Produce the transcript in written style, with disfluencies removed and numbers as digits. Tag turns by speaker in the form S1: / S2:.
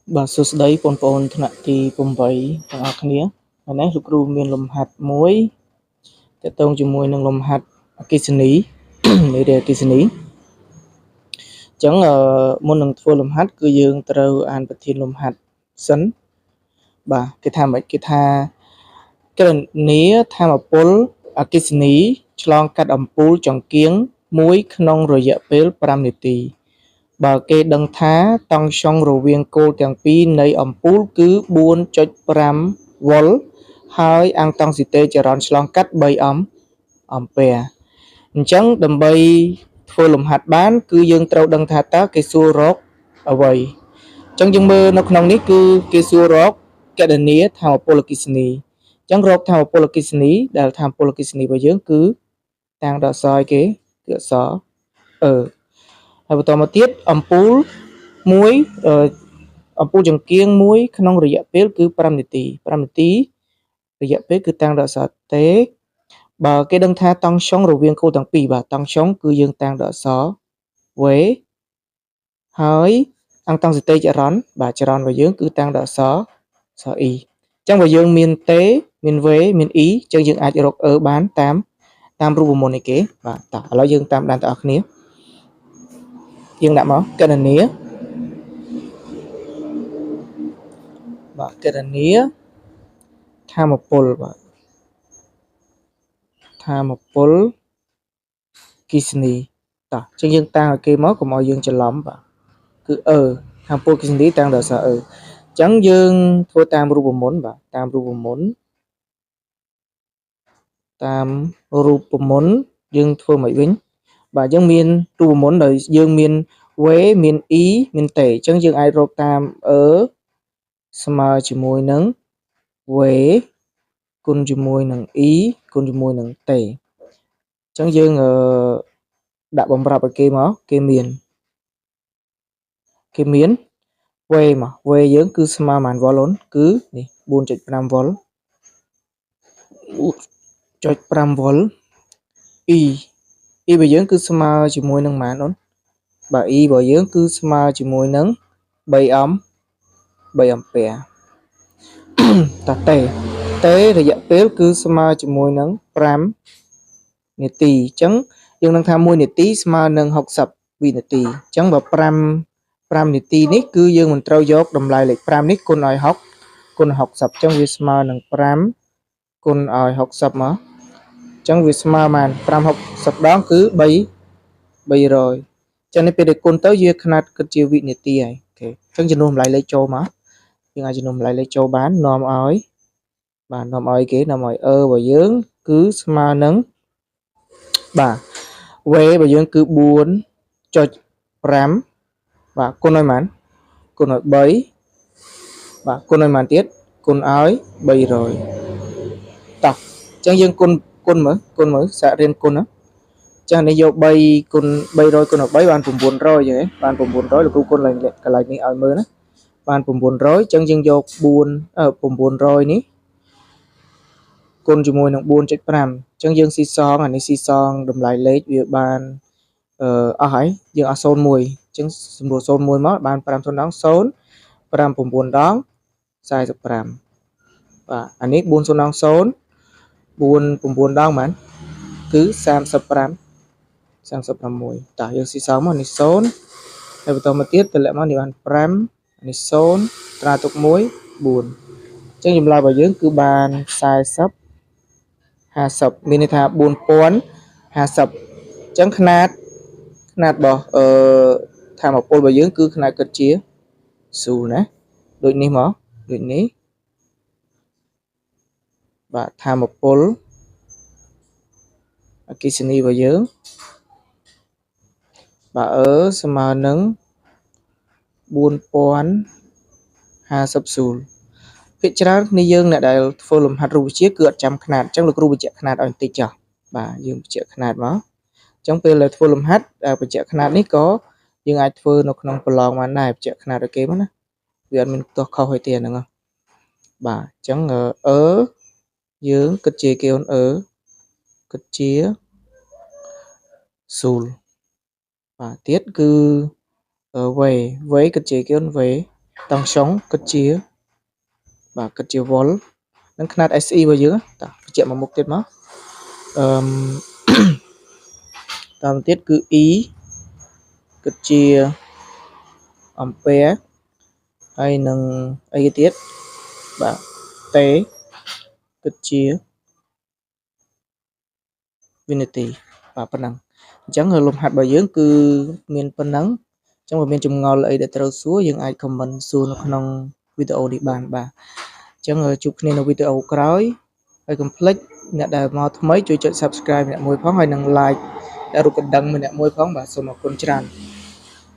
S1: Bà sơ đấy bọn bọn thân thì cùng với thằng ạc nia. Và nãy lúc rùa miền lùm hạt muối. Để tông cho muối nâng lùm hạt kỳ sinh ý. Để đề kỳ sinh ý. Chẳng môn nâng thua lùm hạt cứ dương trâu an bật thiên lùm hạt sấn. Bà cái thà mấy cái thà. Cái nia thà mà bố kỳ sinh ý. Chlong cắt ẩm bố trong kiếng muối khăn rồi dạ bế 5 nệp tì. Bà kê đăng thá tăng song rùa viên côទាំងពីរនៃអំពូលគឺ 4.5 វ៉ុល ហើយអាំងតង់ស៊ីតេចរន្តឆ្លងកាត់ 3 អំពែ អញ្ចឹងដើម្បីធ្វើលំហាត់បាន គឺយើងត្រូវដឹងថាតើគេសួររកអ្វី អញ្ចឹងយើងមើលនៅក្នុងនេះគឺគេសួររកគណនាថាមពលអគ្គិសនី អញ្ចឹងរកថាមពលអគ្គិសនី ដែលថាមពលអគ្គិសនីរបស់យើងគឺតាំងដល់អក្សរអីគេគឺអក្សរអឺ ហើយបន្តមកទៀតអំពូលមួយអំពូលចង្កៀងមួយក្នុងរយៈពេលគឺ 5 នាទី 5 នាទីរយៈពេលគឺតាំងដល់អក្សរតេបើគេដឹងថាតង់ស្យុងរវាងគោលទាំងពីរបាទតង់ស្យុងគឺយើងតាំងដល់អក្សរវេហើយអង្គតង់សតិចរន្តបាទចរន្តរបស់យើងគឺតាំងដល់អក្សរអ៊ីអញ្ចឹងបើយើងមានតេមានវេមានអ៊ីអញ្ចឹងយើងអាចរកបានតាមរូបមន្តនេះគេបាទតោះឥឡូវយើងតាមដានទាំងអស់គ្នាយើងដាក់មកគណនាបាទគណនាថាមពលបាទថាមពលគិសនីតោះអញ្ចឹងយើងតាំងឲ្យគេមកកុំឲ្យយើងច្រឡំបាទគឺថាមពលគិសនីតាំងដល់អក្សរអញ្ចឹងយើងធ្វើតាមរូបមន្តបាទតាមរូបមន្តយើងធ្វើមិនវិញបាទយើងមានរូបមន្តដោយយើងមានវេមានអ៊ីមានតេអញ្ចឹងយើងអាចរកតាមស្មើជាមួយនឹងវេគុណជាមួយនឹងអ៊ីគុណជាមួយនឹងតេអញ្ចឹងយើងដាក់បំរាប់ឲ្យគេមកគេមានវេមកវេយើងគឺស្មើប៉ុន្មានវ៉ុលអូនគឺនេះ 4.5 វ៉ុល 4.5 វ៉ុលអ៊ីរបស់យើងគឺស្មើជាមួយនឹងប៉ុន្មានអូនបាទអ៊ីរបស់យើងគឺស្មើជាមួយនឹង 3 អំពែតាតេរយៈពេលគឺស្មើជាមួយនឹង 5 នាទីអញ្ចឹងយើងនឹងថា1នាទីស្មើនឹង60 វិនាទីអញ្ចឹងបើ5នាទីនេះគឺយើងមិនត្រូវយកតម្លៃលេខ5នេះគុណឲ្យ60គុណ60អញ្ចឹងវាស្មើនឹង5គុណឲ្យ60មកអញ្ចឹងវាស្មើប៉ុន្មាន560ដងគឺ300អញ្ចឹងនេះពេលដែលគុណទៅវាຂະຫນាត់គិតជាវិនាទីហើយអូខេអញ្ចឹងចំនួនតម្លៃលេខចូលមកយើងអាចចំនួនតម្លៃលេខចូលបាននាំឲ្យគេនាំឲ្យរបស់យើងគឺស្មើនឹងបាទវេរបស់យើងគឺ 4.5 បាទគុណឲ្យប៉ុន្មានគុណឲ្យ3បាទគុណឲ្យប៉ុន្មានទៀតគុណឲ្យ300តោះអញ្ចឹងយើងគុណមើលសាករៀនគុណណាចាស់នេះយក3គុណ300គុណឲ្យ3បាន900ចឹងហ៎បាន900លោកគ្រូគុណឡើងកន្លែងនេះឲ្យមើលណាបាន900អញ្ចឹងយើងយក900នេះគុណជាមួយនឹង 4.5 អញ្ចឹងយើងស៊ីសងអានេះស៊ីសងតម្លៃលេខវាបានអស់ហើយយើងអស់01អញ្ចឹងសម្រួល01មកបាន5 ដង0 5 9 ដង 45បាទអានេះ4 ដង0 4 9 ដងប៉ុន្មានគឺ35 36តោះយើងស៊ីសងមកនេះ0ហើយបន្តមកទៀតតម្លាក់មកនេះបាន5នេះ0ត្រាទុក1 4អញ្ចឹងចម្លើយរបស់យើងគឺបាន40 50មានន័យថា4050អញ្ចឹងຂະຫນាតរបស់ថាមពលរបស់យើងគឺຂະຫນាតគិតជា0ណាដូចនេះមកដូចនេះបាទថាមពលអគ្គិសនីរបស់យើងបាទស្មើនឹង4050 ស៊ូលភាគច្រើនគ្នាយើងអ្នកដែលធ្វើលំហាត់រូបវិទ្យាគឺអត់ចាំຂະຫນាតអញ្ចឹងលោកគ្រូបញ្ជាក់ຂະຫນាតឲ្យបន្តិចចុះបាទយើងបញ្ជាក់ຂະຫນាតមកអញ្ចឹងពេលដែលធ្វើលំហាត់បញ្ជាក់ຂະຫນាតនេះក៏យើងអាចធ្វើនៅក្នុងប្រឡងបានដែរបញ្ជាក់ຂະຫນាតឲ្យគេមកណាវាអត់មានទោះខុសអីទេអាហ្នឹងបាទអញ្ចឹងយើងគិតជាគេអូនគិតជា0បាទទៀតគឺវេគិតជាគេអូនវេ តង់សុងគិតជាបាទគិតជា volt នឹងຂະຫນາດ SE របស់យើងតោះបញ្ជាក់មួយមុខទៀតមកអឺតាមទៀតគឺ E គិតជា ampere ហើយនឹងអីគេទៀតបាទ T គិតជាវិនាទីបាទប៉ុណ្ណឹងអញ្ចឹងលំហាត់របស់យើងគឺមានប៉ុណ្ណឹងអញ្ចឹងបើមានចម្ងល់អីដែលត្រូវសួរយើងអាច comment សួរនៅក្នុងវីដេអូនេះបានបាទអញ្ចឹងជួបគ្នានៅវីដេអូក្រោយហើយកុំភ្លេចអ្នកដែលមកថ្មីជួយចុច Subscribe ម្នាក់មួយផងហើយនឹង Like រូបកណ្ដឹងម្នាក់មួយផងបាទសូមអរគុណច្រើន